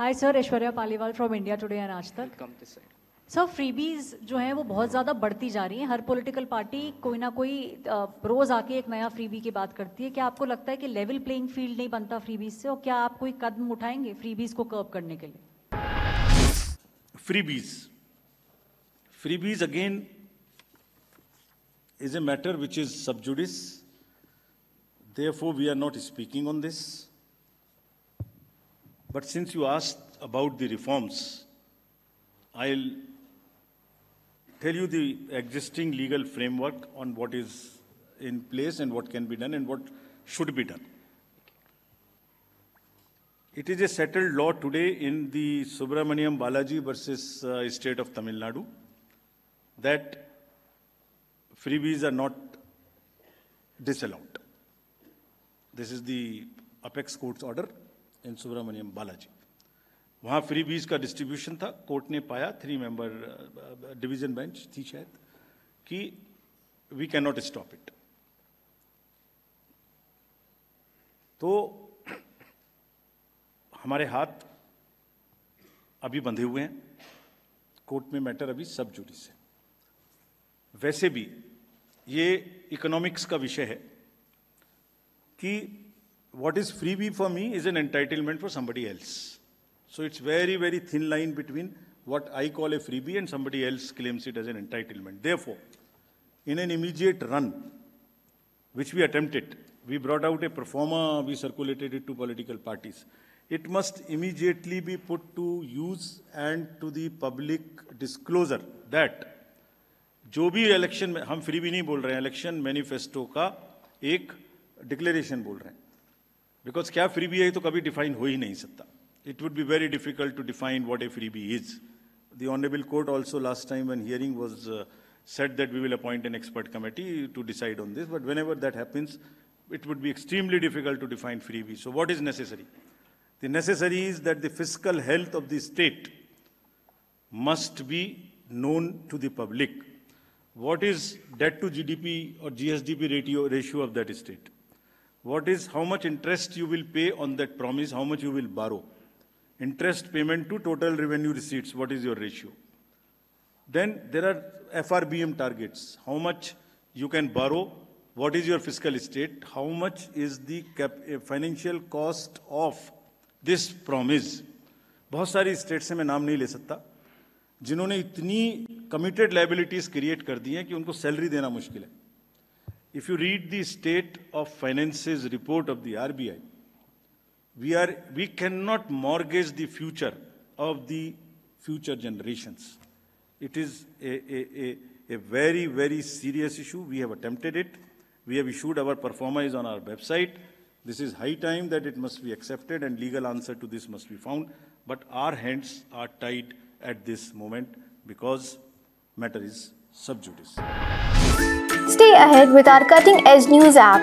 Hi sir, Aishwarya Paliwal from India today and आज तक। Sir, freebies जो है वो बहुत ज़्यादा बढ़ती जा रही हैं। हर पॉलिटिकल पार्टी कोई ना कोई रोज़ आके एक नया फ्रीबी की बात करती है। क्या आपको लगता है कि लेवल प्लेइंग फील्ड नहीं बनता फ्रीबीज से, और क्या आप कोई कदम उठाएंगे फ्रीबीज को कर्ब करने के लिए? Freebies again is a matter which is sub judice. Therefore, we are not speaking on this. But since you asked about the reforms, I'll tell you the existing legal framework on what is in place and what can be done and what should be done. It is a settled law today in the Subramaniam Balaji versus State of Tamil Nadu that freebies are not disallowed. This is the apex court's order in Subramaniam Balaji. वहाँ freebies का distribution था, court ने पाया 3 member division bench थी शायद कि we can not stop it. तो हमारे हाथ अभी बंधे हुए हैं, कोर्ट में मैटर अभी सब जुडिस है। वैसे भी ये इकोनॉमिक्स का विषय है कि what is freebie for me is an entitlement for somebody else. So it's very, very thin line between what I call a freebie and somebody else claims it as an entitlement. Therefore, in an immediate run, which we attempted, we brought out a pro forma, we circulated it to political parties. It must immediately be put to use and to the public disclosure that जो भी election में, हम free भी नहीं बोल रहे हैं, election manifesto का एक डिक्लेरेशन बोल रहे हैं, बिकॉज क्या फ्री भी है तो कभी डिफाइन हो ही नहीं सकता। It would be very difficult to define what a freebie is. The honourable court also last time when hearing was said that we will appoint an expert committee to decide on this, but whenever that happens it would be extremely difficult to define freebie. So what is necessary? The necessary is that the fiscal health of the state must be known to the public. What is debt to GDP or GSDP ratio of that state? What is how much interest you will pay on that promise, how much you will borrow? Interest payment to total revenue receipts, what is your ratio? Then there are FRBM targets. How much you can borrow? What is your fiscal state? How much is the financial cost of this promise? बहुत सारी state से मैं नाम नहीं ले सकता जिन्होंने इतनी कमिटेड लायबिलिटीज क्रिएट कर दी हैं कि उनको सैलरी देना मुश्किल है। If you read the state of finances report of the RBI, we cannot mortgage the future of the future generations. It is a very, very serious issue. We have attempted it. We have issued our performance on our website. This is high time that it must be accepted and legal answer to this must be found. But our hands are tied at this moment because matter is sub judice. Stay ahead with our cutting-edge news app.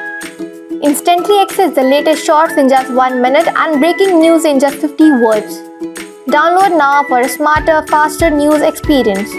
Instantly access the latest shorts in just 1 minute and breaking news in just 50 words. Download now for a smarter, faster news experience.